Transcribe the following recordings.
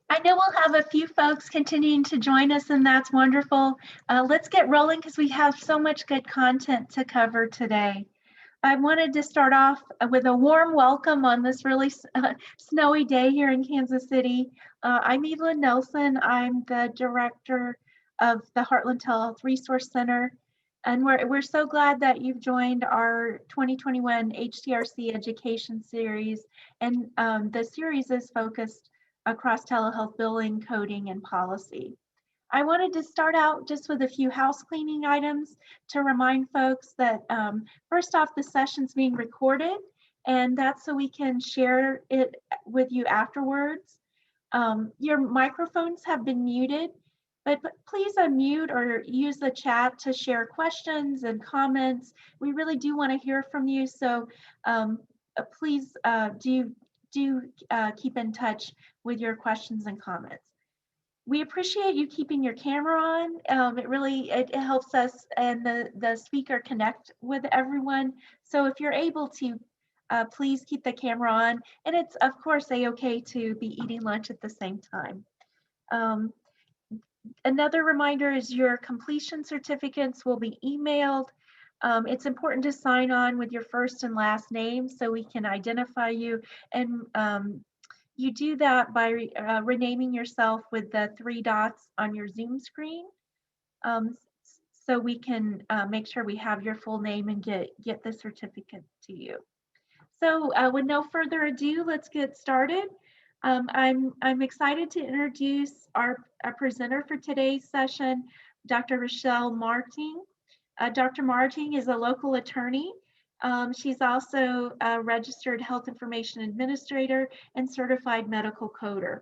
I know we'll have a few folks continuing to join us, and that's wonderful. Let's get rolling because we have so much good content to cover today. I wanted to start off with a warm welcome on this really snowy day here in Kansas City. I'm Evelyn Nelson. I'm the director of the Heartland Telehealth Resource Center, and we're so glad that you've joined our 2021 HTRC education series. And the series is focused across telehealth billing, coding, and policy. I wanted to start out just with a few house cleaning items to remind folks that first off, the session's being recorded, and that's so we can share it with you afterwards. Your microphones have been muted, but please unmute or use the chat to share questions and comments. We really do want to hear from you, so please do keep in touch with your questions and comments. We appreciate you keeping your camera on. It helps us and the speaker connect with everyone. So if you're able to, please keep the camera on. And it's of course a-okay to be eating lunch at the same time. Another reminder is your completion certificates will be emailed. It's important to sign on with your first and last name so we can identify you, and you do that by renaming yourself with the 3 dots on your Zoom screen, so we can make sure we have your full name and get the certificate to you. So with no further ado, let's get started. I'm excited to introduce our presenter for today's session, Dr. Richelle Marting. Dr. Marting is a local attorney. She's also a registered health information administrator and certified medical coder.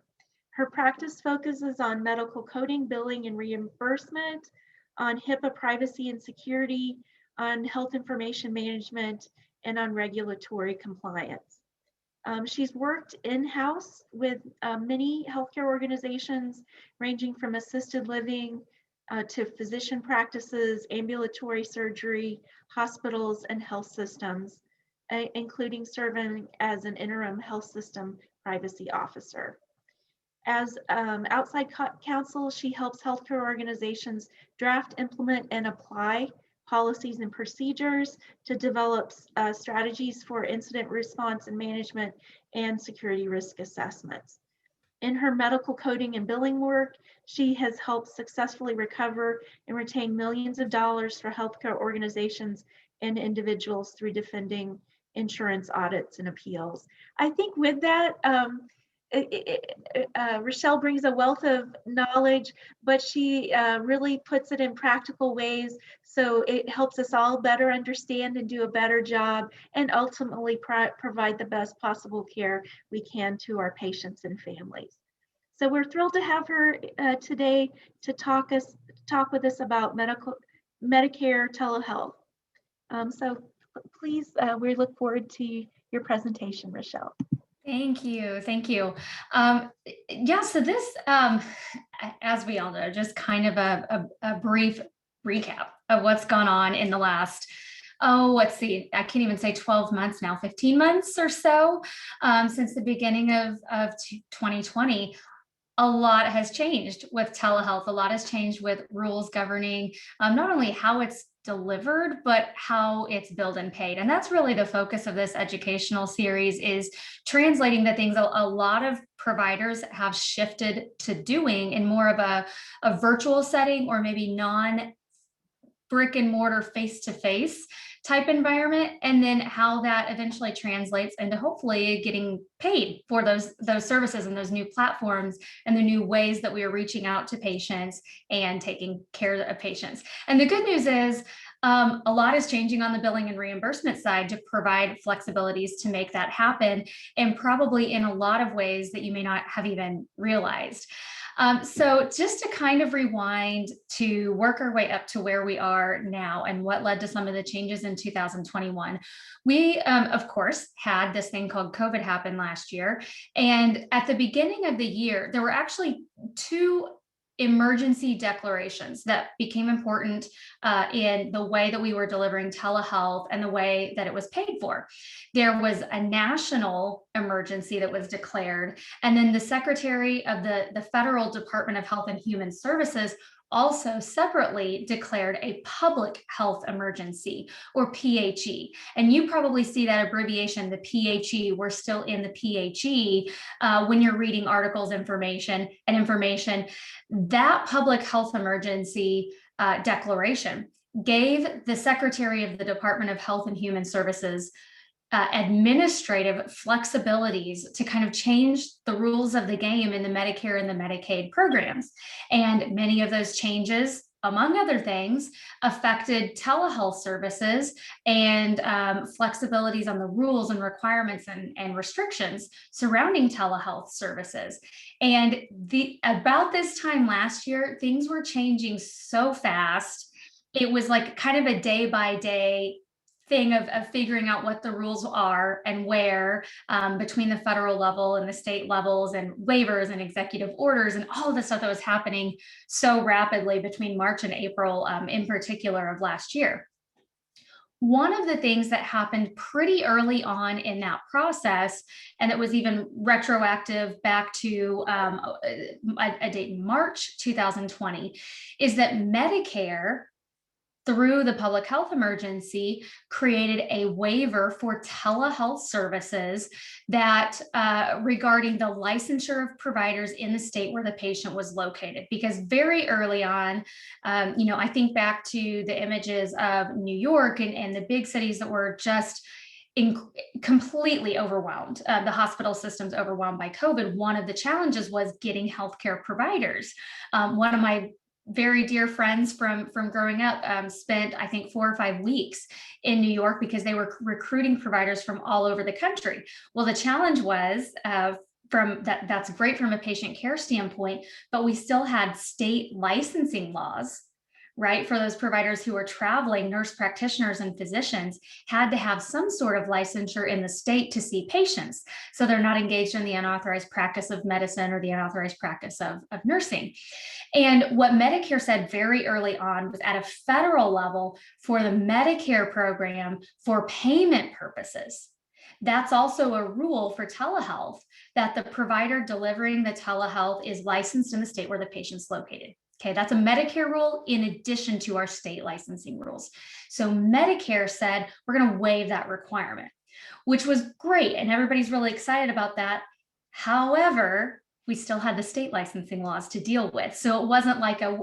Her practice focuses on medical coding, billing, and reimbursement, on HIPAA privacy and security, on health information management, and on regulatory compliance. She's worked in-house with many healthcare organizations, ranging from assisted living to physician practices, ambulatory surgery, hospitals, and health systems, including serving as an interim health system privacy officer. As outside counsel, she helps healthcare organizations draft, implement, and apply policies and procedures to develop strategies for incident response and management and security risk assessments. In her medical coding and billing work, she has helped successfully recover and retain millions of dollars for healthcare organizations and individuals through defending insurance audits and appeals. I think with that, Richelle brings a wealth of knowledge, but she really puts it in practical ways, so it helps us all better understand and do a better job, and ultimately provide the best possible care we can to our patients and families. So we're thrilled to have her today to talk with us about Medicare telehealth. So please, we look forward to your presentation, Richelle. Thank you. Thank you. Yeah, so this, as we all know, just kind of a brief recap of what's gone on in the last, let's see, I can't even say 12 months now, 15 months or so, since the beginning of 2020. A lot has changed with telehealth. A lot has changed with rules governing not only how it's delivered, but how it's billed and paid. And that's really the focus of this educational series, is translating the things a lot of providers have shifted to doing in more of a virtual setting, or maybe non brick and mortar face-to-face type environment, and then how that eventually translates into hopefully getting paid for those services and those new platforms and the new ways that we are reaching out to patients and taking care of patients. And the good news is a lot is changing on the billing and reimbursement side to provide flexibilities to make that happen, and probably in a lot of ways that you may not have even realized. So just to kind of rewind to work our way up to where we are now and what led to some of the changes in 2021, we, of course, had this thing called COVID happen last year. And at the beginning of the year, there were actually two emergency declarations that became important in the way that we were delivering telehealth and the way that it was paid for. There was a national emergency that was declared, and then the Secretary of the Federal Department of Health and Human Services also separately declared a public health emergency, or PHE. And you probably see that abbreviation, the PHE. We're still in the PHE when you're reading articles, information. That public health emergency declaration gave the Secretary of the Department of Health and Human Services administrative flexibilities to kind of change the rules of the game in the Medicare and the Medicaid programs. And many of those changes, among other things, affected telehealth services and flexibilities on the rules and requirements and restrictions surrounding telehealth services. And about this time last year, things were changing so fast. It was like kind of a day by day thing of figuring out what the rules are and where between the federal level and the state levels, and waivers and executive orders and all of the stuff that was happening so rapidly between March and April in particular of last year. One of the things that happened pretty early on in that process, and it was even retroactive back to a date in March 2020, is that Medicare, through the public health emergency, created a waiver for telehealth services that regarding the licensure of providers in the state where the patient was located. Because very early on, I think back to the images of New York and the big cities that were just completely overwhelmed, the hospital systems overwhelmed by COVID. One of the challenges was getting healthcare providers. One of my very dear friends from growing up spent, I think, 4 or 5 weeks in New York because they were recruiting providers from all over the country. Well, the challenge was that's great from a patient care standpoint, but we still had state licensing laws, right? For those providers who are traveling, nurse practitioners and physicians had to have some sort of licensure in the state to see patients. So they're not engaged in the unauthorized practice of medicine or the unauthorized practice of nursing. And what Medicare said very early on was, at a federal level, for the Medicare program, for payment purposes, that's also a rule for telehealth, that the provider delivering the telehealth is licensed in the state where the patient's located. Okay, that's a Medicare rule in addition to our state licensing rules. So Medicare said, we're going to waive that requirement, which was great. And everybody's really excited about that. However, we still had the state licensing laws to deal with. So it wasn't like a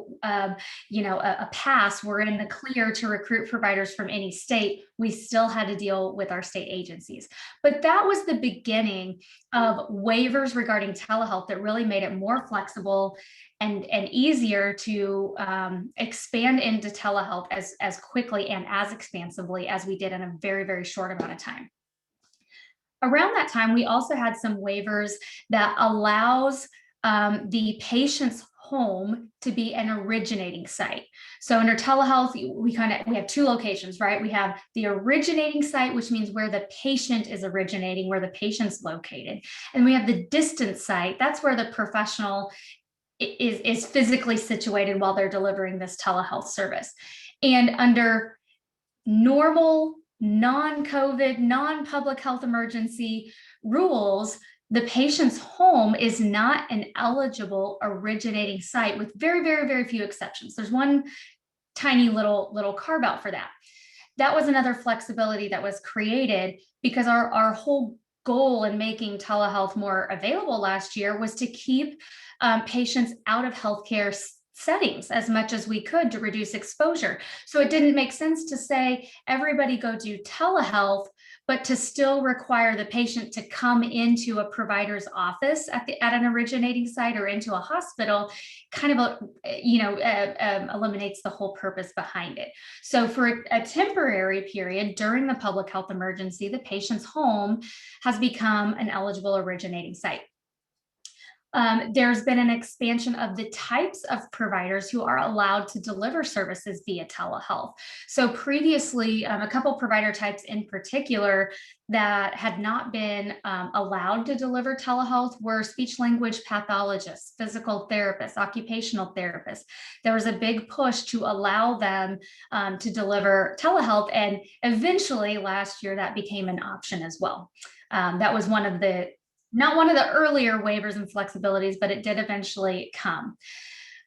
pass, we're in the clear to recruit providers from any state. We still had to deal with our state agencies. But that was the beginning of waivers regarding telehealth that really made it more flexible and easier to expand into telehealth as quickly and as expansively as we did in a very, very short amount of time. Around that time, we also had some waivers that allows the patient's home to be an originating site. So under telehealth, we have 2 locations, right? We have the originating site, which means where the patient is originating, where the patient's located. And we have the distance site. That's where the professional is physically situated while they're delivering this telehealth service. And under normal, non-COVID, non-public health emergency rules, the patient's home is not an eligible originating site, with very, very, very few exceptions. There's one tiny little carve out for that. That was another flexibility that was created because our whole goal in making telehealth more available last year was to keep patients out of healthcare settings as much as we could to reduce exposure. So it didn't make sense to say everybody go do telehealth, but to still require the patient to come into a provider's office at an originating site or into a hospital, kind of eliminates the whole purpose behind it. So for a temporary period during the public health emergency, the patient's home has become an eligible originating site. There's been an expansion of the types of providers who are allowed to deliver services via telehealth. So previously, a couple provider types in particular that had not been allowed to deliver telehealth were speech language pathologists, physical therapists, occupational therapists. There was a big push to allow them to deliver telehealth, and eventually last year that became an option as well. That was not one of the earlier waivers and flexibilities, but it did eventually come.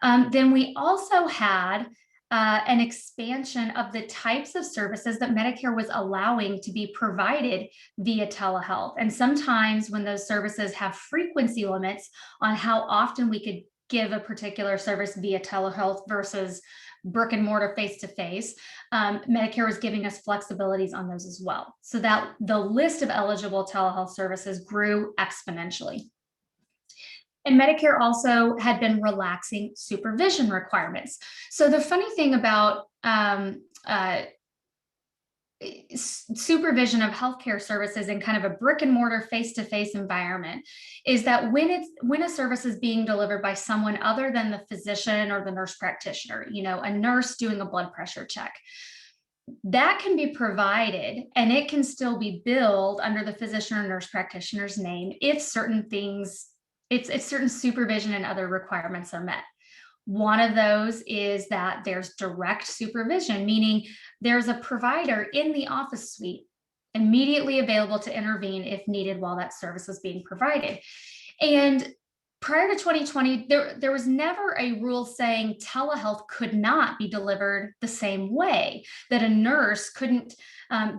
Then we also had an expansion of the types of services that Medicare was allowing to be provided via telehealth. And sometimes when those services have frequency limits on how often we could give a particular service via telehealth versus brick and mortar face-to-face, Medicare was giving us flexibilities on those as well. So that the list of eligible telehealth services grew exponentially. And Medicare also had been relaxing supervision requirements. So the funny thing about supervision of healthcare services in kind of a brick and mortar face-to-face environment is that when a service is being delivered by someone other than the physician or the nurse practitioner, a nurse doing a blood pressure check, that can be provided and it can still be billed under the physician or nurse practitioner's name if certain things, if certain supervision and other requirements are met. One of those is that there's direct supervision, meaning there's a provider in the office suite immediately available to intervene if needed while that service is being provided. And prior to 2020, there was never a rule saying telehealth could not be delivered the same way, that a nurse couldn't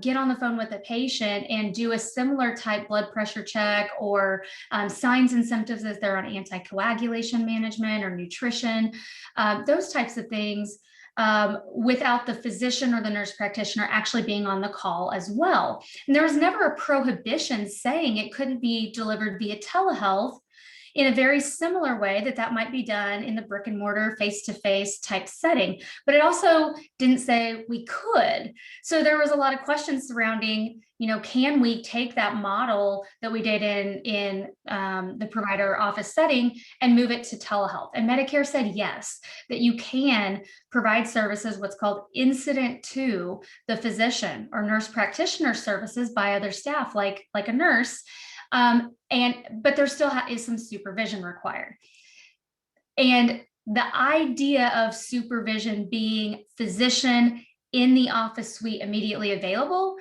get on the phone with a patient and do a similar type blood pressure check or signs and symptoms if they're on anticoagulation management or nutrition, those types of things, without the physician or the nurse practitioner actually being on the call as well. And there was never a prohibition saying it couldn't be delivered via telehealth in a very similar way that might be done in the brick and mortar face-to-face type setting, but it also didn't say we could. So there was a lot of questions surrounding, can we take that model that we did in the provider office setting and move it to telehealth? And Medicare said yes, that you can provide services, what's called incident to the physician or nurse practitioner services by other staff, like a nurse. But there still is some supervision required. And the idea of supervision being physician in the office suite immediately available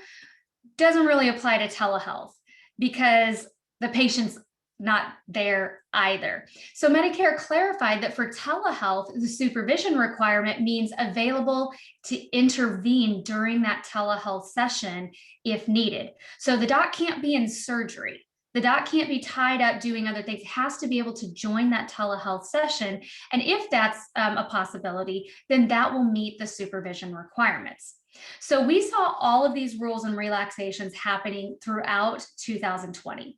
doesn't really apply to telehealth because the patient's not there either. So Medicare clarified that for telehealth, the supervision requirement means available to intervene during that telehealth session if needed. So the doc can't be in surgery. The doc can't be tied up doing other things. It has to be able to join that telehealth session. And if that's a possibility, then that will meet the supervision requirements. So we saw all of these rules and relaxations happening throughout 2020.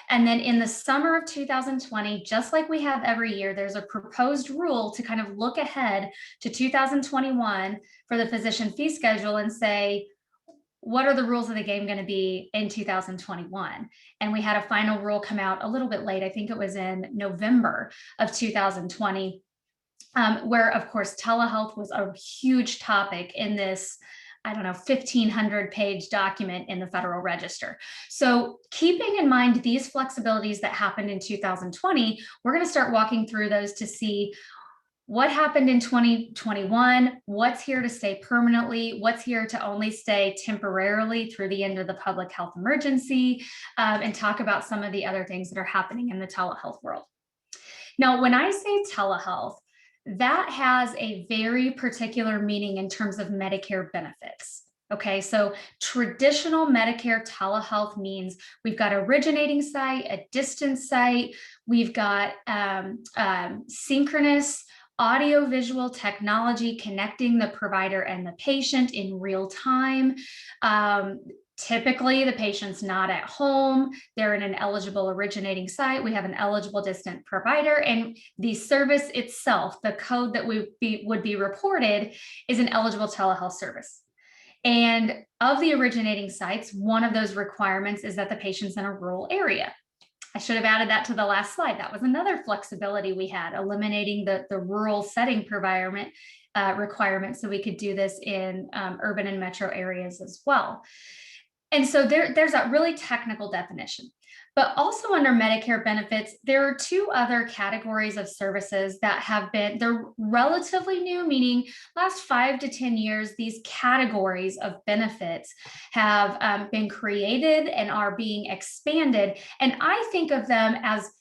And then in the summer of 2020, just like we have every year, there's a proposed rule to kind of look ahead to 2021 for the physician fee schedule and say, what are the rules of the game going to be in 2021? And we had a final rule come out a little bit late. I think it was in November of 2020, where, of course, telehealth was a huge topic in this, 1,500-page document in the Federal Register. So keeping in mind these flexibilities that happened in 2020, we're going to start walking through those to see what happened in 2021, what's here to stay permanently, what's here to only stay temporarily through the end of the public health emergency, and talk about some of the other things that are happening in the telehealth world. Now, when I say telehealth, that has a very particular meaning in terms of Medicare benefits. Okay, so traditional Medicare telehealth means we've got a originating site, a distance site, we've got synchronous audio-visual technology connecting the provider and the patient in real time. Typically, the patient's not at home. They're in an eligible originating site. We have an eligible distant provider, and the service itself, the code that would be reported, is an eligible telehealth service. And of the originating sites, one of those requirements is that the patient's in a rural area. I should have added that to the last slide. That was another flexibility we had, eliminating the rural setting requirements so we could do this in urban and metro areas as well. And so there's that really technical definition. But also under Medicare benefits, there are two other categories of services that they're relatively new, meaning last 5 to 10 years, these categories of benefits have been created and are being expanded. And I think of them as,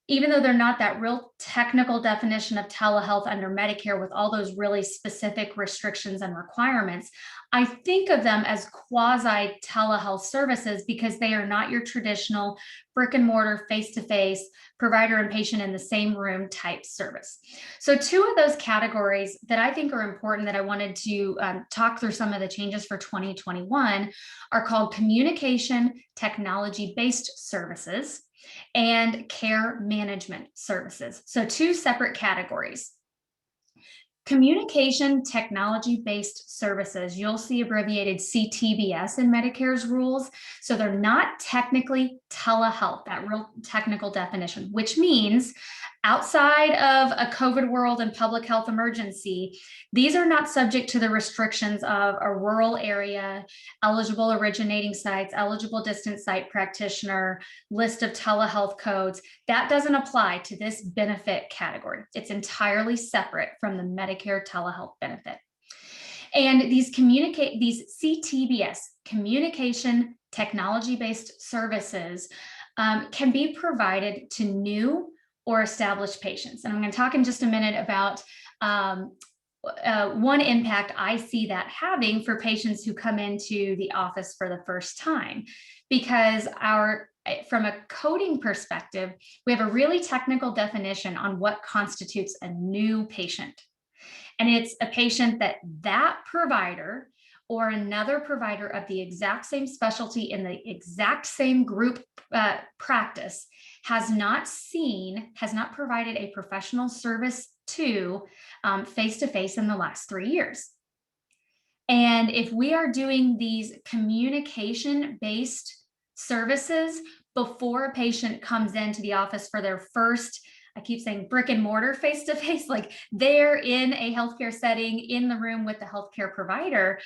even though they're not that real technical definition of telehealth under Medicare with all those really specific restrictions and requirements, I think of them as quasi telehealth services because they are not your traditional brick and mortar, face-to-face, provider and patient in the same room type service. So two of those categories that I think are important that I wanted to talk through some of the changes for 2021 are called communication technology-based services and care management services. So two separate categories. Communication technology-based services, you'll see abbreviated CTBS in Medicare's rules. So they're not technically telehealth, that real technical definition, which means outside of a COVID world and public health emergency, these are not subject to the restrictions of a rural area, eligible originating sites, eligible distance site practitioner, list of telehealth codes. That doesn't apply to this benefit category. It's entirely separate from the Medicare telehealth benefit. And these CTBS, communication technology-based services, can be provided to new or established patients. And I'm going to talk in just a minute about one impact I see that having for patients who come into the office for the first time, because from a coding perspective, we have a really technical definition on what constitutes a new patient. And it's a patient that provider or another provider of the exact same specialty in the exact same group practice has not provided a professional service to face-to-face in the last 3 years. And if we are doing these communication-based services before a patient comes into the office for their first, I keep saying brick and mortar face-to-face, like they're in a healthcare setting in the room with the healthcare provider,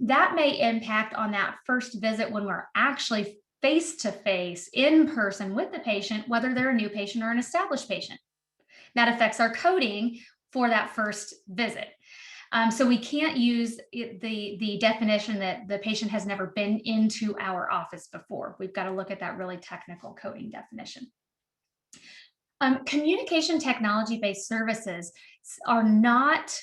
that may impact on that first visit when we're actually face-to-face in person with the patient, whether they're a new patient or an established patient. That affects our coding for that first visit. So we can't use the definition that the patient has never been into our office before. We've got to look at that really technical coding definition. Communication technology-based services are not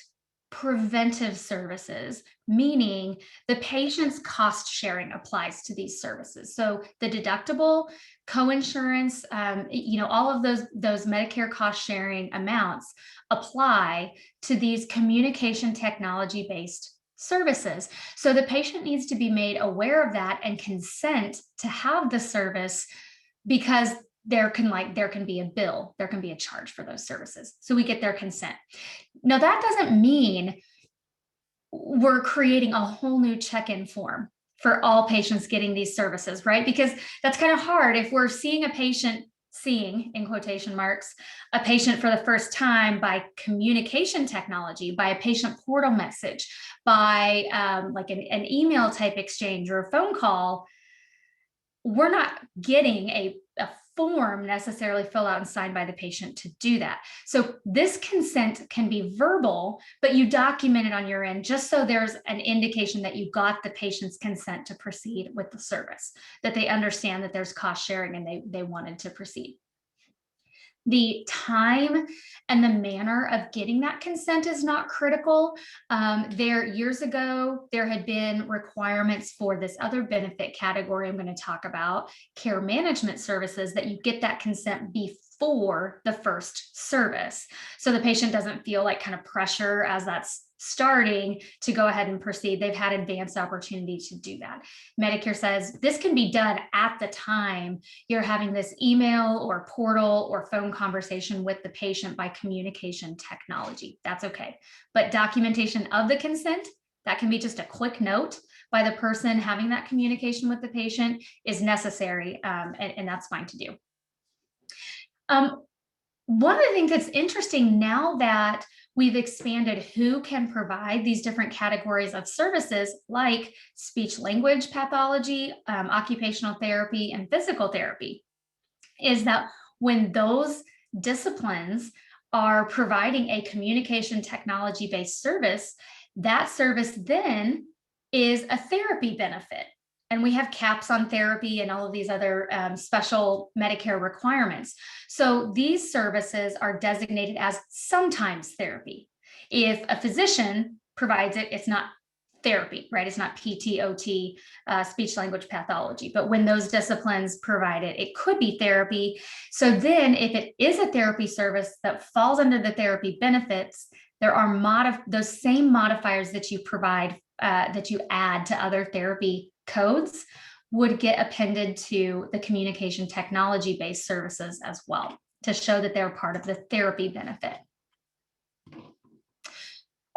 preventive services, meaning the patient's cost sharing applies to these services. So the deductible, coinsurance, all of those Medicare cost sharing amounts apply to these communication technology-based services. So the patient needs to be made aware of that and consent to have the service, because there can be a bill, there can be a charge for those services. So we get their consent. Now that doesn't mean we're creating a whole new check-in form for all patients getting these services, right? Because that's kind of hard if we're seeing in quotation marks, a patient for the first time by communication technology, by a patient portal message, by an email type exchange or a phone call. We're not getting a form necessarily filled out and signed by the patient to do that. So this consent can be verbal, but you document it on your end just so there's an indication that you got the patient's consent to proceed with the service, that they understand that there's cost sharing and they wanted to proceed. The time and the manner of getting that consent is not critical. Years ago, there had been requirements for this other benefit category I'm going to talk about, care management services, that you get that consent before the first service. So the patient doesn't feel like kind of pressure as that's starting to go ahead and proceed. They've had advanced opportunity to do that. Medicare says this can be done at the time you're having this email or portal or phone conversation with the patient by communication technology. That's okay. But documentation of the consent, that can be just a quick note by the person having that communication with the patient, is necessary, and that's fine to do. One of the things that's interesting now that we've expanded who can provide these different categories of services like speech language pathology, occupational therapy, and physical therapy, is that when those disciplines are providing a communication technology-based service, that service then is a therapy benefit. And we have caps on therapy and all of these other special Medicare requirements. So these services are designated as sometimes therapy. If a physician provides it, it's not therapy, right? It's not PT, OT, speech language pathology. But when those disciplines provide it, it could be therapy. So then if it is a therapy service that falls under the therapy benefits, there are those same modifiers that you provide, that you add to other therapy codes would get appended to the communication technology-based services as well, to show that they're part of the therapy benefit.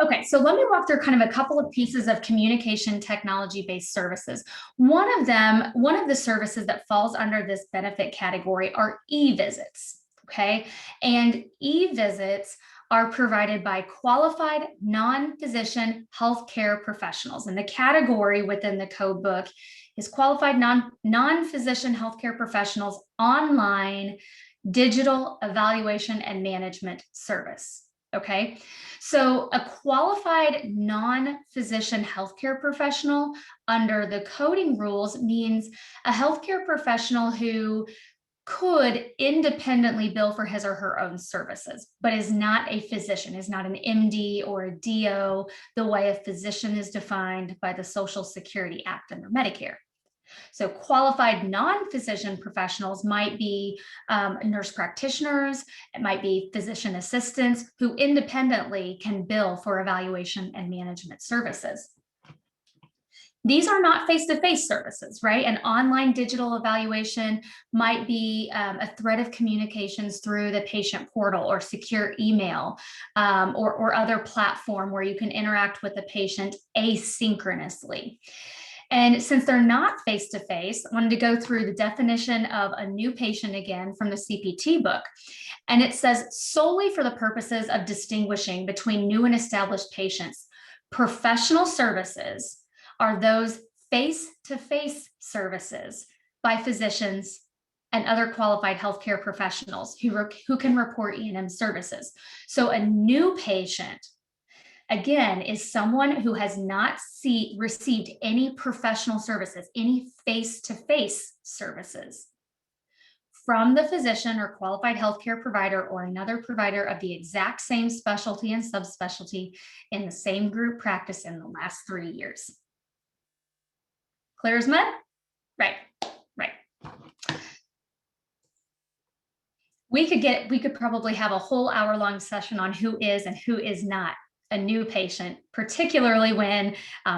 Okay, so let me walk through kind of a couple of pieces of communication technology-based services. One of the services that falls under this benefit category are e-visits, okay? And e-visits are provided by qualified non-physician healthcare professionals. And the category within the code book is qualified non-physician healthcare professionals online digital evaluation and management service. Okay, so a qualified non-physician healthcare professional under the coding rules means a healthcare professional who could independently bill for his or her own services, but is not a physician, is not an MD or a DO, the way a physician is defined by the Social Security Act under Medicare. So qualified non-physician professionals might be nurse practitioners, it might be physician assistants who independently can bill for evaluation and management services. These are not face-to-face services, right? An online digital evaluation might be a thread of communications through the patient portal or secure email or other platform where you can interact with the patient asynchronously. And since they're not face-to-face, I wanted to go through the definition of a new patient again from the CPT book. And it says solely for the purposes of distinguishing between new and established patients, professional services are those face-to-face services by physicians and other qualified healthcare professionals who can report E&M services. So a new patient, again, is someone who has not received any professional services, any face-to-face services from the physician or qualified healthcare provider or another provider of the exact same specialty and subspecialty in the same group practice in the last 3 years. Clear as mud? Right. We could probably have a whole hour-long session on who is and who is not a new patient, particularly when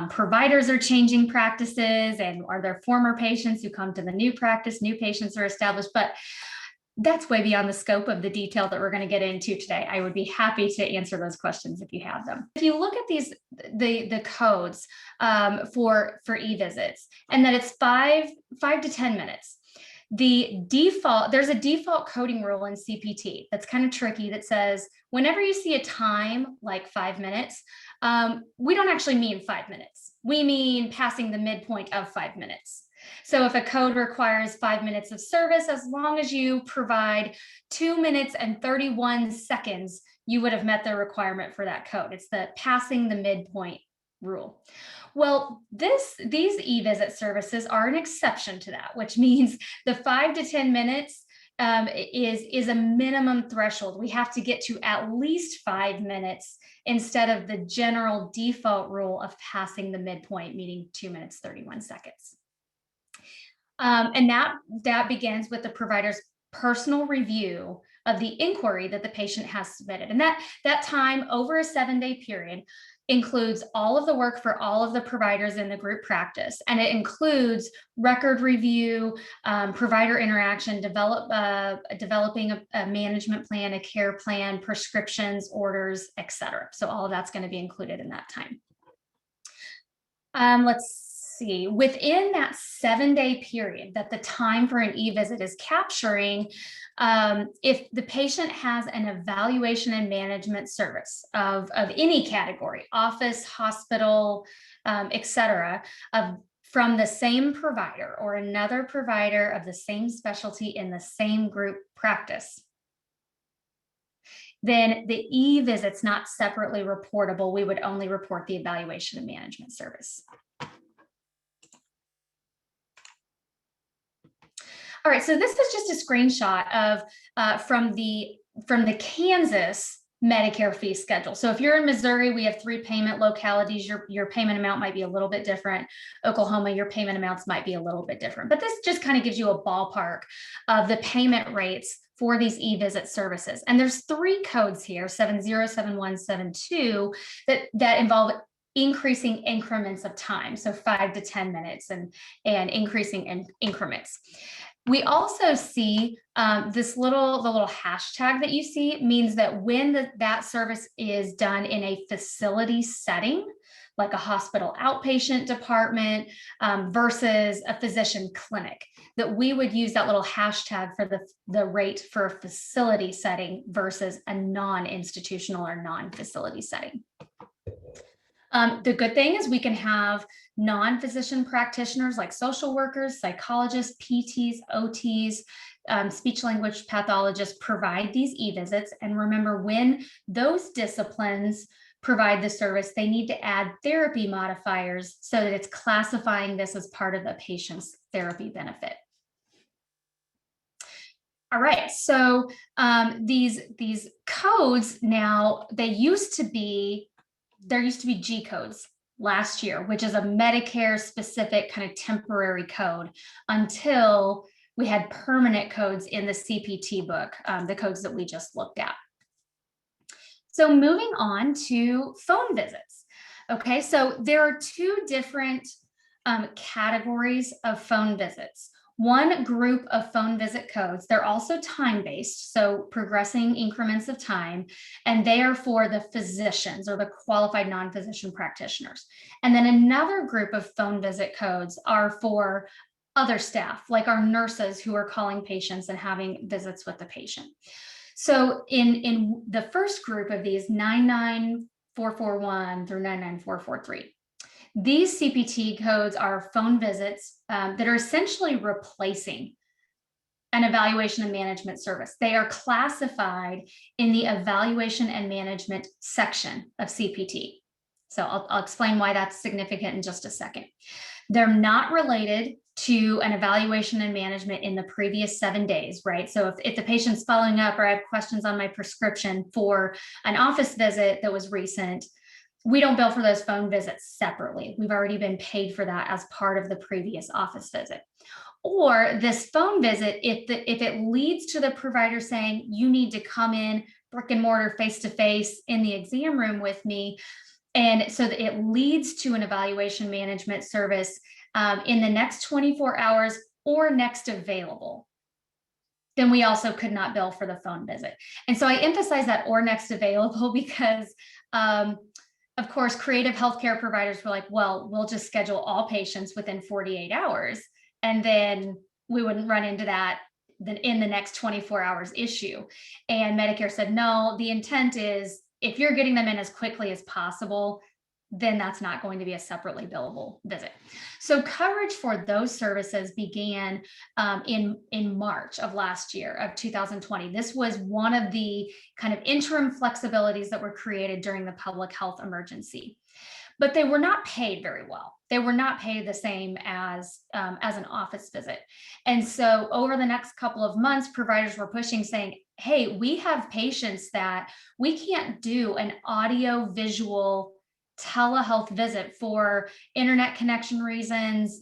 providers are changing practices and are there former patients who come to the new practice, new patients are established, but that's way beyond the scope of the detail that we're going to get into today. I would be happy to answer those questions if you have them. If you look at the codes for e-visits, and that it's 5 to 10 minutes. There's a default coding rule in CPT that's kind of tricky that says whenever you see a time like 5 minutes, we don't actually mean 5 minutes. We mean passing the midpoint of 5 minutes. So if a code requires 5 minutes of service, as long as you provide 2 minutes and 31 seconds, you would have met the requirement for that code. It's the passing the midpoint rule. Well, these e-visit services are an exception to that, which means the 5 to 10 minutes is a minimum threshold. We have to get to at least 5 minutes instead of the general default rule of passing the midpoint, meaning 2 minutes, 31 seconds. And that begins with the provider's personal review of the inquiry that the patient has submitted. And that time over a 7-day period includes all of the work for all of the providers in the group practice. And it includes record review, provider interaction, developing a management plan, a care plan, prescriptions, orders, et cetera. So all of that's going to be included in that time. Let's see, within that 7-day period that the time for an e-visit is capturing, if the patient has an evaluation and management service of any category, office, hospital, et cetera, from the same provider or another provider of the same specialty in the same group practice, then the e-visit's not separately reportable. We would only report the evaluation and management service. All right, so this is just a screenshot of from the Kansas Medicare fee schedule. So if you're in Missouri, we have 3 payment localities. Your payment amount might be a little bit different. Oklahoma, your payment amounts might be a little bit different. But this just kind of gives you a ballpark of the payment rates for these e-visit services. And there's 3 codes here, 70, 71, 72, that involve increasing increments of time, so 5 to 10 minutes and increasing increments. We also see the little hashtag that you see means that when that service is done in a facility setting, like a hospital outpatient department versus a physician clinic, that we would use that little hashtag for the rate for a facility setting versus a non-institutional or non-facility setting. The good thing is we can have non-physician practitioners like social workers, psychologists, PTs, OTs, speech language pathologists provide these e-visits. And remember, when those disciplines provide the service, they need to add therapy modifiers so that it's classifying this as part of the patient's therapy benefit. All right, so these codes now, there used to be G codes last year, which is a Medicare specific kind of temporary code, until we had permanent codes in the CPT book, the codes that we just looked at. So moving on to phone visits. Okay, so there are 2 different categories of phone visits. One group of phone visit codes, they're also time-based, so progressing increments of time, and they are for the physicians or the qualified non-physician practitioners. And then another group of phone visit codes are for other staff, like our nurses who are calling patients and having visits with the patient. So in the first group of these, 99441 through 99443, these CPT codes are phone visits that are essentially replacing an evaluation and management service. They are classified in the evaluation and management section of CPT. So I'll explain why that's significant in just a second. They're not related to an evaluation and management in the previous 7 days, right? So if the patient's following up or I have questions on my prescription for an office visit that was recent, we don't bill for those phone visits separately. We've already been paid for that as part of the previous office visit. Or this phone visit, if it leads to the provider saying, you need to come in brick and mortar face-to-face in the exam room with me, and so that it leads to an evaluation management service in the next 24 hours or next available, then we also could not bill for the phone visit. And so I emphasize that or next available because of course, creative healthcare providers were like, well, we'll just schedule all patients within 48 hours. And then we wouldn't run into that in the next 24 hours issue. And Medicare said, no, the intent is if you're getting them in as quickly as possible, then that's not going to be a separately billable visit. So coverage for those services began in March of last year of 2020. This was one of the kind of interim flexibilities that were created during the public health emergency, but they were not paid very well. They were not paid the same as an office visit. And so over the next couple of months, providers were pushing saying, hey, we have patients that we can't do an audio visual telehealth visit for internet connection reasons,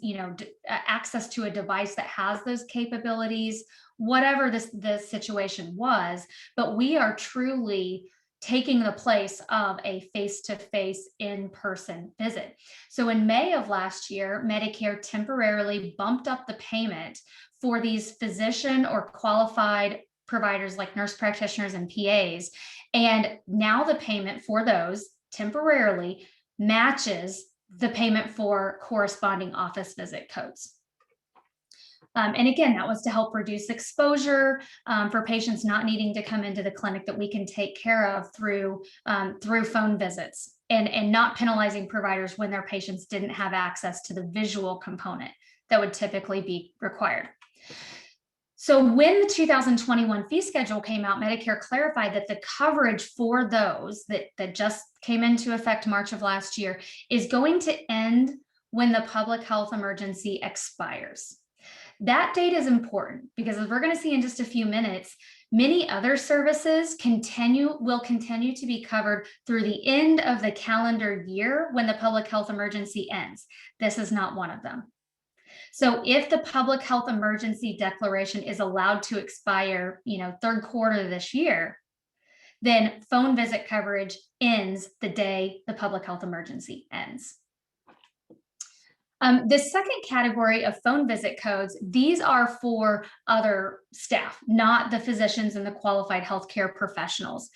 access to a device that has those capabilities, whatever the situation was, but we are truly taking the place of a face-to-face in-person visit. So in May of last year, Medicare temporarily bumped up the payment for these physician or qualified providers like nurse practitioners and PAs. And now the payment for those temporarily matches the payment for corresponding office visit codes. And again, that was to help reduce exposure for patients not needing to come into the clinic, that we can take care of through phone visits, and not penalizing providers when their patients didn't have access to the visual component that would typically be required. So when the 2021 fee schedule came out, Medicare clarified that the coverage for those that just came into effect March of last year is going to end when the public health emergency expires. That date is important because, as we're going to see in just a few minutes, many other services will continue to be covered through the end of the calendar year when the public health emergency ends. This is not one of them. So if the public health emergency declaration is allowed to expire, third quarter of this year, then phone visit coverage ends the day the public health emergency ends. The second category of phone visit codes, these are for other staff, not the physicians and the qualified healthcare professionals.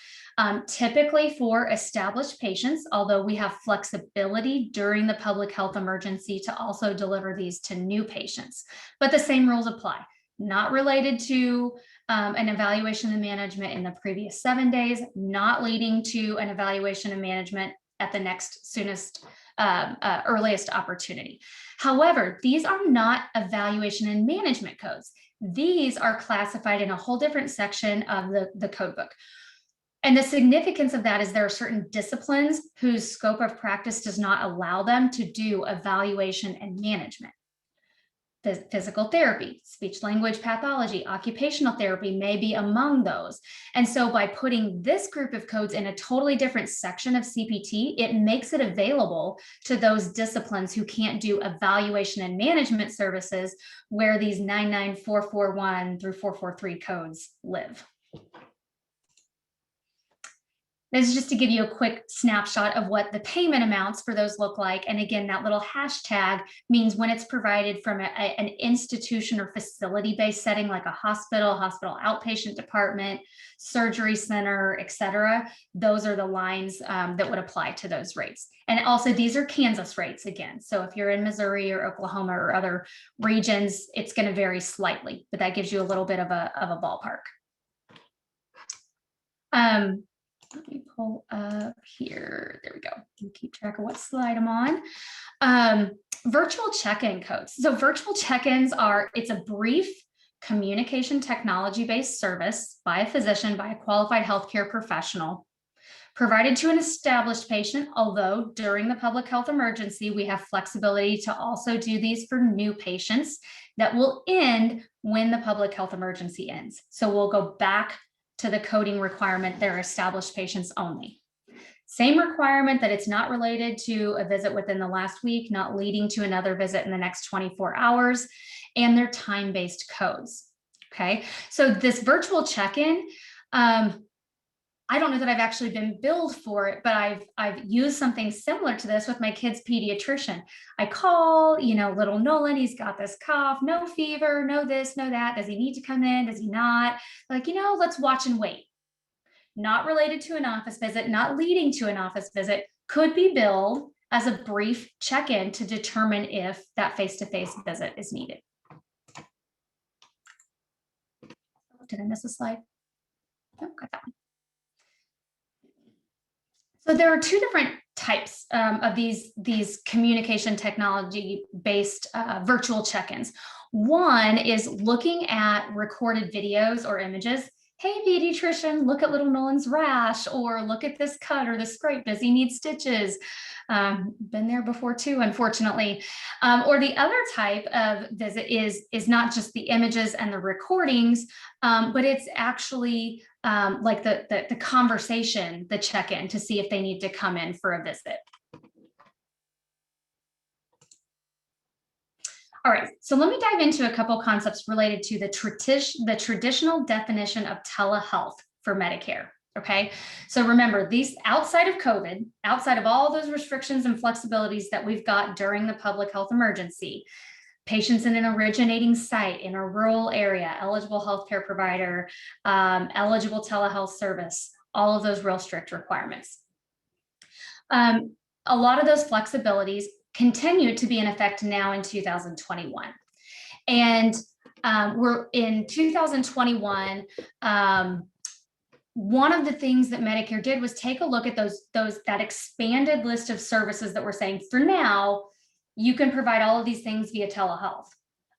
Typically for established patients, although we have flexibility during the public health emergency to also deliver these to new patients. But the same rules apply, not related to an evaluation and management in the previous 7 days, not leading to an evaluation and management at the next soonest earliest opportunity. However, these are not evaluation and management codes. These are classified in a whole different section of the code book. And the significance of that is there are certain disciplines whose scope of practice does not allow them to do evaluation and management. Physical therapy, speech language pathology, occupational therapy may be among those. And so by putting this group of codes in a totally different section of CPT, it makes it available to those disciplines who can't do evaluation and management services where these 99441 through 443 codes live. This is just to give you a quick snapshot of what the payment amounts for those look like. And again, that little hashtag means when it's provided from an institution or facility-based setting, like a hospital outpatient department, surgery center, et cetera. Those are the lines that would apply to those rates. And also these are Kansas rates again. So if you're in Missouri or Oklahoma or other regions, it's going to vary slightly, but that gives you a little bit of a ballpark. Let me pull up here. There we go. Keep track of what slide I'm on. Virtual check-in codes. So virtual check-ins it's a brief communication technology-based service by a physician, by a qualified healthcare professional, provided to an established patient, although during the public health emergency, we have flexibility to also do these for new patients that will end when the public health emergency ends. So we'll go back to the coding requirement, they're established patients only. Same requirement that it's not related to a visit within the last week, not leading to another visit in the next 24 hours, and they're time-based codes, okay? So this virtual check-in, I don't know that I've actually been billed for it, but I've used something similar to this with my kid's pediatrician. I call, little Nolan, he's got this cough, no fever, no this, no that. Does he need to come in? Does he not? Like, let's watch and wait. Not related to an office visit, not leading to an office visit, could be billed as a brief check-in to determine if that face-to-face visit is needed. Did I miss a slide? Nope, got that one. So there are two different types of these communication technology-based virtual check-ins. One is looking at recorded videos or images. Hey, pediatrician, look at little Nolan's rash, or look at this cut or this scrape. Does he need stitches? Been there before too, unfortunately. Or the other type of visit is not just the images and the recordings, but it's actually like the conversation, the check-in to see if they need to come in for a visit. All right, so let me dive into a couple concepts related to the traditional definition of telehealth for Medicare, okay? So remember, these outside of COVID, outside of all those restrictions and flexibilities that we've got during the public health emergency, patients in an originating site in a rural area, eligible healthcare provider, eligible telehealth service, all of those real strict requirements. A lot of those flexibilities continue to be in effect now in 2021. And we're in 2021. One of the things that Medicare did was take a look at that expanded list of services that we're saying, for now, you can provide all of these things via telehealth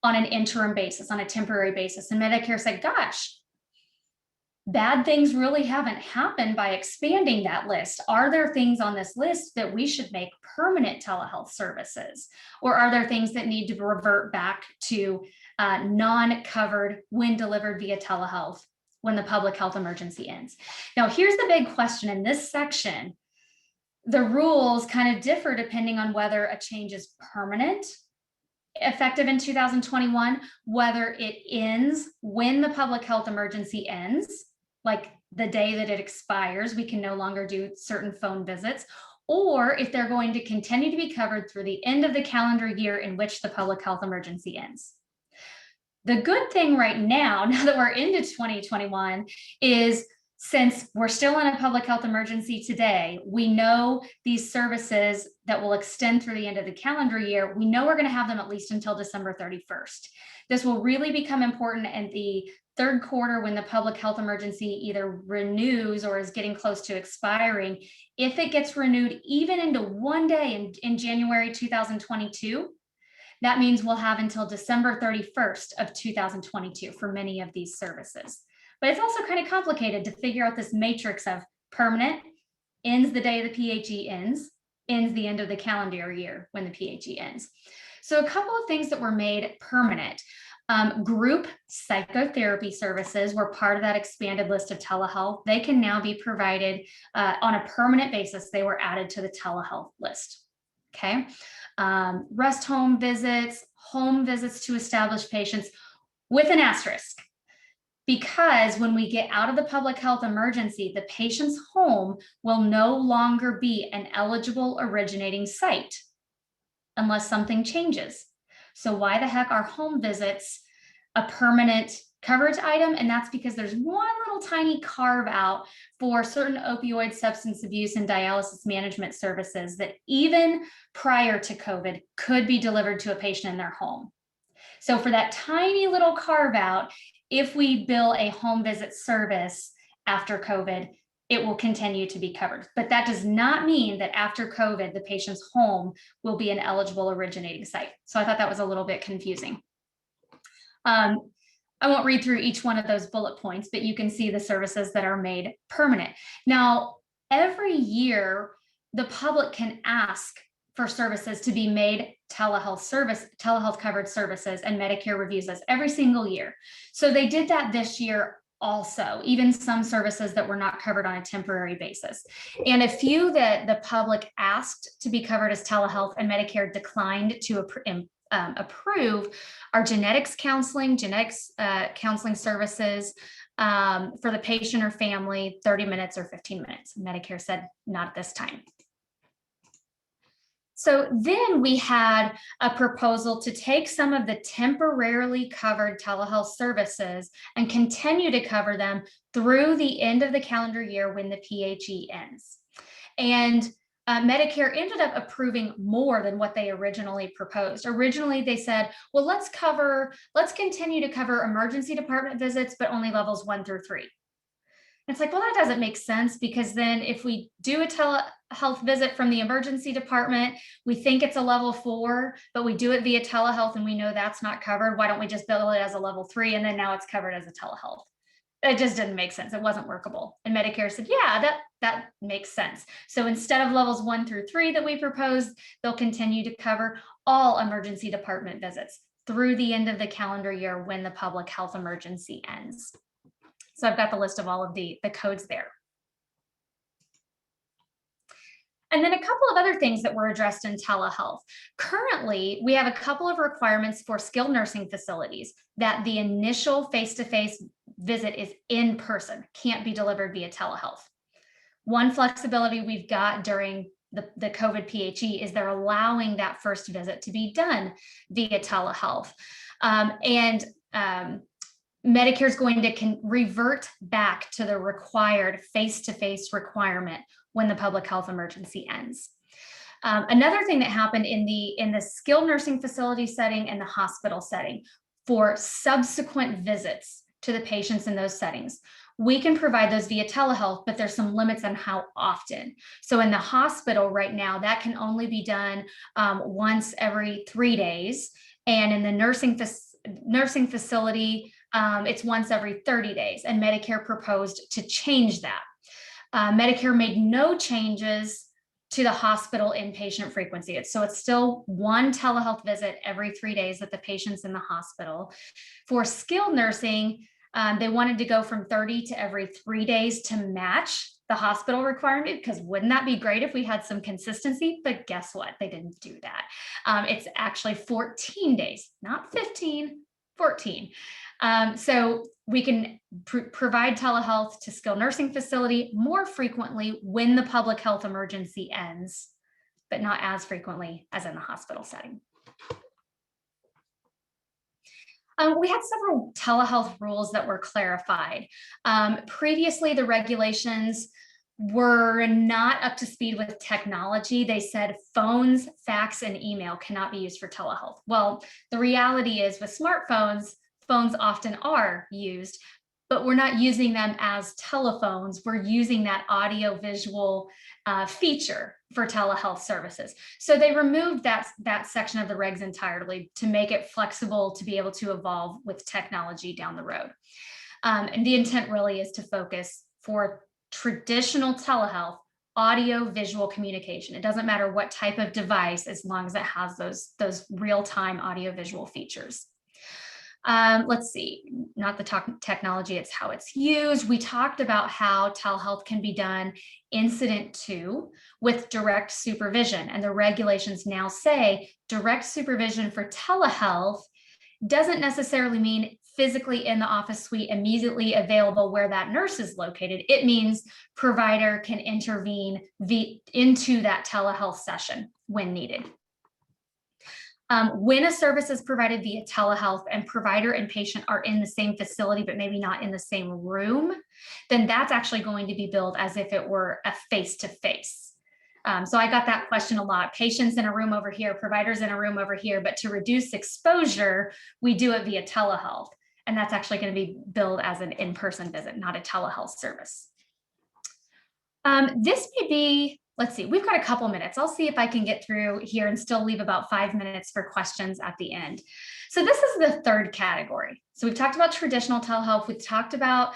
on an interim basis, on a temporary basis. And Medicare said, gosh, bad things really haven't happened by expanding that list. Are there things on this list that we should make permanent telehealth services? Or are there things that need to revert back to non-covered when delivered via telehealth when the public health emergency ends? Now, here's the big question in this section. The rules kind of differ depending on whether a change is permanent, effective in 2021, whether it ends when the public health emergency ends, like the day that it expires, we can no longer do certain phone visits, or if they're going to continue to be covered through the end of the calendar year in which the public health emergency ends. The good thing right now that we're into 2021, is since we're still in a public health emergency today, we know these services that will extend through the end of the calendar year, we know we're going to have them at least until December 31st. This will really become important in the third quarter when the public health emergency either renews or is getting close to expiring. If it gets renewed even into one day in January 2022, that means we'll have until December 31st of 2022 for many of these services. But it's also kind of complicated to figure out this matrix of permanent, ends the day the PHE ends the end of the calendar year when the PHE ends. So a couple of things that were made permanent. Group psychotherapy services were part of that expanded list of telehealth. They can now be provided on a permanent basis. They were added to the telehealth list. Okay. Rest home visits to established patients, with an asterisk, because when we get out of the public health emergency, the patient's home will no longer be an eligible originating site unless something changes. So why the heck are home visits a permanent coverage item? And that's because there's one little tiny carve out for certain opioid, substance abuse, and dialysis management services that even prior to COVID could be delivered to a patient in their home. So for that tiny little carve out, if we bill a home visit service after COVID, it will continue to be covered. But that does not mean that after COVID, the patient's home will be an eligible originating site. So I thought that was a little bit confusing. I won't read through each one of those bullet points, but you can see the services that are made permanent. Now, every year, the public can ask for services to be made telehealth covered services, and Medicare reviews us every single year. So they did that this year also, even some services that were not covered on a temporary basis. And a few that the public asked to be covered as telehealth and Medicare declined to approve are genetics counseling services for the patient or family, 30 minutes or 15 minutes. Medicare said not at this time. So then we had a proposal to take some of the temporarily covered telehealth services and continue to cover them through the end of the calendar year when the PHE ends. And Medicare ended up approving more than what they originally proposed. Originally, they said, well, let's continue to cover emergency department visits, but only levels 1 through 3. It's like, well, that doesn't make sense, because then if we do a telehealth visit from the emergency department, we think it's a level 4, but we do it via telehealth and we know that's not covered. Why don't we just bill it as a level 3 and then now it's covered as a telehealth? It just didn't make sense. It wasn't workable. And Medicare said, yeah, that makes sense. So instead of levels 1 through 3 that we proposed, they'll continue to cover all emergency department visits through the end of the calendar year when the public health emergency ends. So I've got the list of all of the codes there. And then a couple of other things that were addressed in telehealth. Currently, we have a couple of requirements for skilled nursing facilities that the initial face-to-face visit is in person, can't be delivered via telehealth. One flexibility we've got during the COVID PHE is they're allowing that first visit to be done via telehealth. Medicare is going to revert back to the required face-to-face requirement when the public health emergency ends. Another thing that happened in the skilled nursing facility setting and the hospital setting, for subsequent visits to the patients in those settings, we can provide those via telehealth, but there's some limits on how often. So in the hospital right now, that can only be done once every 3 days. And in the nursing facility, it's once every 30 days. And Medicare proposed to change that. Medicare made no changes to the hospital inpatient frequency. So it's still one telehealth visit every 3 days that the patient's in the hospital. For skilled nursing, they wanted to go from 30 to every 3 days to match the hospital requirement, because wouldn't that be great if we had some consistency? But guess what? They didn't do that. It's actually 14 days, not 15, 14. So we can provide telehealth to skilled nursing facility more frequently when the public health emergency ends, but not as frequently as in the hospital setting. We had several telehealth rules that were clarified. Previously, the regulations were not up to speed with technology. They said phones, fax, and email cannot be used for telehealth. Well, the reality is with smartphones, phones often are used, but we're not using them as telephones. We're using that audio visual feature for telehealth services. So they removed that section of the regs entirely to make it flexible to be able to evolve with technology down the road. And the intent really is to focus for traditional telehealth, audio visual communication. It doesn't matter what type of device, as long as it has those real-time audio visual features. Let's see, not the technology, it's how it's used. We talked about how telehealth can be done incident to with direct supervision, and the regulations now say direct supervision for telehealth doesn't necessarily mean physically in the office suite immediately available where that nurse is located. It means provider can intervene into that telehealth session when needed. When a service is provided via telehealth and provider and patient are in the same facility, but maybe not in the same room, then that's actually going to be billed as if it were a face-to-face. So I got that question a lot. Patients in a room over here, providers in a room over here, but to reduce exposure, we do it via telehealth. And that's actually going to be billed as an in-person visit, not a telehealth service. This may be, let's see, we've got a couple minutes. I'll see if I can get through here and still leave about 5 minutes for questions at the end. So this is the third category. So we've talked about traditional telehealth. We've talked about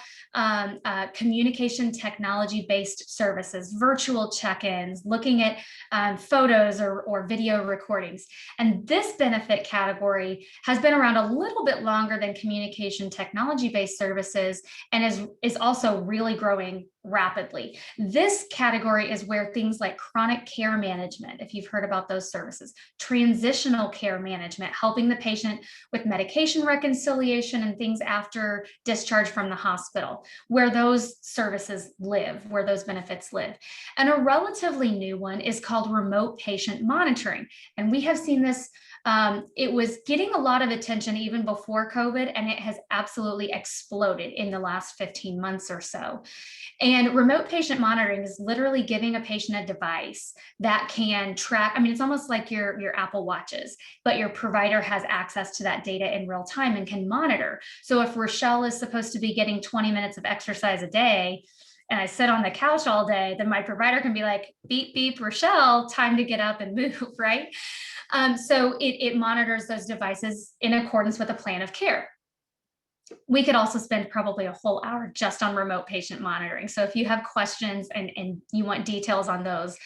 communication technology-based services, virtual check-ins, looking at photos or video recordings. And this benefit category has been around a little bit longer than communication technology-based services, and is also really growing rapidly. This category is where things like chronic care management, if you've heard about those services, transitional care management, helping the patient with medication reconciliation and things after discharge from the hospital, where those services live, where those benefits live. And a relatively new one is called remote patient monitoring. And we have seen this, it was getting a lot of attention even before COVID, and it has absolutely exploded in the last 15 months or so. And remote patient monitoring is literally giving a patient a device that can track, I mean, it's almost like your Apple Watches, but your provider has access to that data in real time and can monitor. So if Richelle is supposed to be getting 20 minutes of exercise a day, and I sit on the couch all day, then my provider can be like, beep, beep, Richelle, time to get up and move, right? So it monitors those devices in accordance with a plan of care. We could also spend probably a whole hour just on remote patient monitoring. So if you have questions and you want details on those,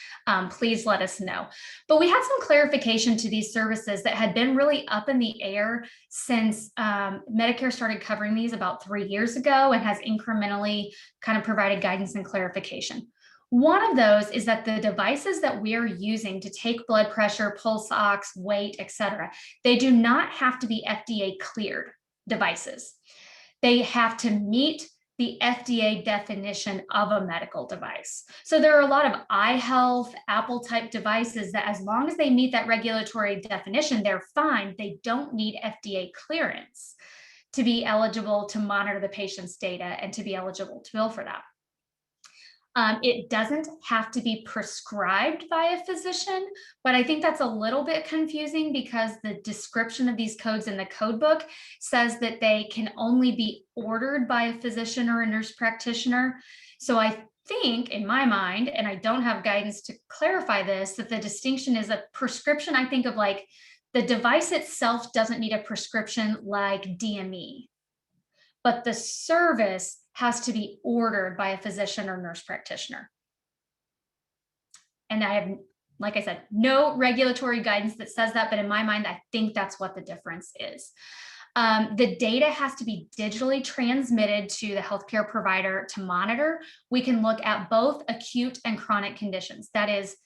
please let us know. But we had some clarification to these services that had been really up in the air since Medicare started covering these about 3 years ago, and has incrementally kind of provided guidance and clarification. One of those is that the devices that we are using to take blood pressure, pulse ox, weight, etc., they do not have to be FDA cleared devices. They have to meet the FDA definition of a medical device. So there are a lot of iHealth, Apple type devices that, as long as they meet that regulatory definition, they're fine. They don't need FDA clearance to be eligible to monitor the patient's data and to be eligible to bill for that. It doesn't have to be prescribed by a physician, but I think that's a little bit confusing because the description of these codes in the code book says that they can only be ordered by a physician or a nurse practitioner. So I think in my mind, and I don't have guidance to clarify this, that the distinction is a prescription. I think of like the device itself doesn't need a prescription like DME, but the service has to be ordered by a physician or nurse practitioner. And I have, like I said, no regulatory guidance that says that, but in my mind, I think that's what the difference is. The data has to be digitally transmitted to the healthcare provider to monitor. We can look at both acute and chronic conditions. That is,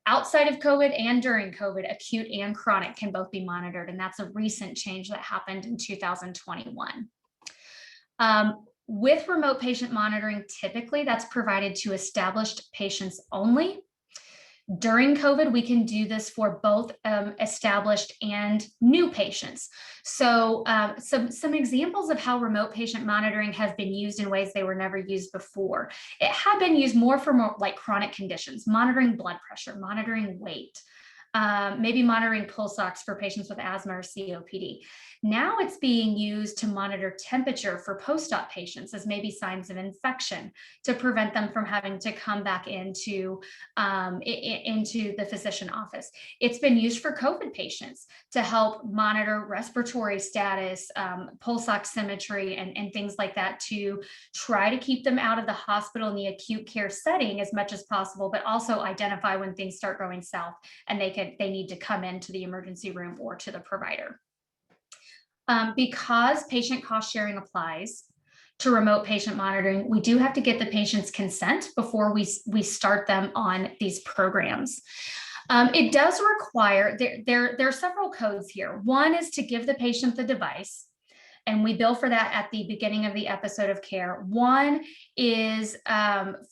outside of COVID and during COVID, acute and chronic can both be monitored. And that's a recent change that happened in 2021. With remote patient monitoring, typically that's provided to established patients only. During COVID, we can do this for both established and new patients. So some examples of how remote patient monitoring has been used in ways they were never used before. It had been used more for like chronic conditions, monitoring blood pressure, monitoring weight, maybe monitoring pulse ox for patients with asthma or COPD. Now it's being used to monitor temperature for post-op patients as maybe signs of infection to prevent them from having to come back into the physician office. It's been used for COVID patients to help monitor respiratory status, pulse oximetry, and things like that to try to keep them out of the hospital in the acute care setting as much as possible, but also identify when things start going south and they need to come into the emergency room or to the provider. Because patient cost sharing applies to remote patient monitoring, we do have to get the patient's consent before we start them on these programs. It does require, there are several codes here. One is to give the patient the device, and we bill for that at the beginning of the episode of care. One is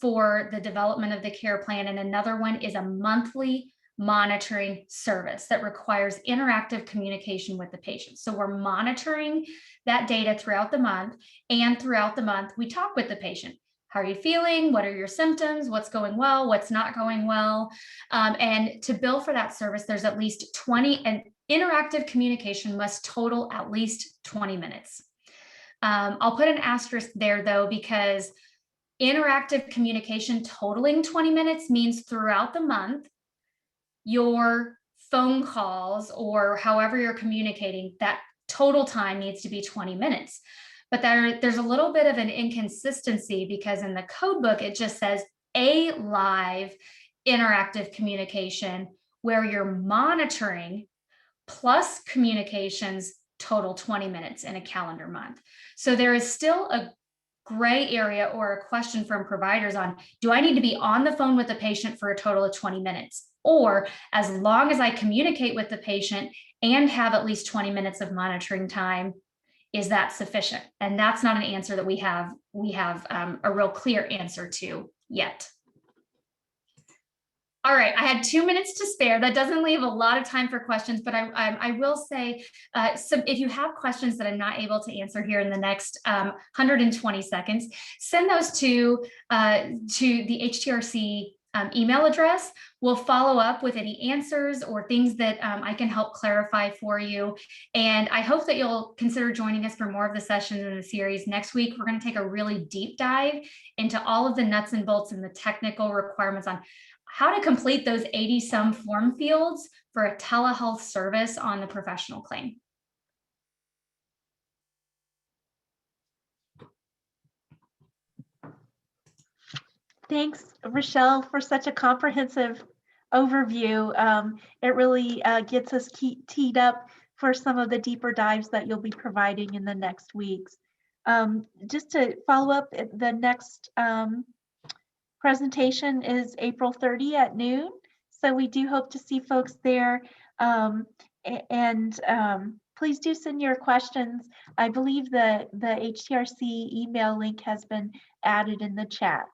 for the development of the care plan, and another one is a monthly monitoring service that requires interactive communication with the patient. So we're monitoring that data throughout the month, and throughout the month, we talk with the patient. How are you feeling? What are your symptoms? What's going well? What's not going well? And to bill for that service, there's at least 20, and interactive communication must total at least 20 minutes. I'll put an asterisk there though, because interactive communication totaling 20 minutes means throughout the month, your phone calls or however you're communicating, that total time needs to be 20 minutes. But there's a little bit of an inconsistency because in the code book, it just says a live interactive communication where you're monitoring plus communications total 20 minutes in a calendar month. So there is still a gray area or a question from providers on, do I need to be on the phone with the patient for a total of 20 minutes? Or as long as I communicate with the patient and have at least 20 minutes of monitoring time, is that sufficient? And that's not an answer that we have a real clear answer to yet. All right, I had 2 minutes to spare. That doesn't leave a lot of time for questions, but I will say, so if you have questions that I'm not able to answer here in the next 120 seconds, send those to the HTRC email address. We'll follow up with any answers or things that I can help clarify for you. And I hope that you'll consider joining us for more of the sessions in the series. Next week, we're going to take a really deep dive into all of the nuts and bolts and the technical requirements on how to complete those 80-some form fields for a telehealth service on the professional claim. Thanks, Richelle, for such a comprehensive overview. It really gets us teed up for some of the deeper dives that you'll be providing in the next weeks. Just to follow up, the next presentation is April 30 at noon. So we do hope to see folks there. Please do send your questions. I believe the HTRC email link has been added in the chat.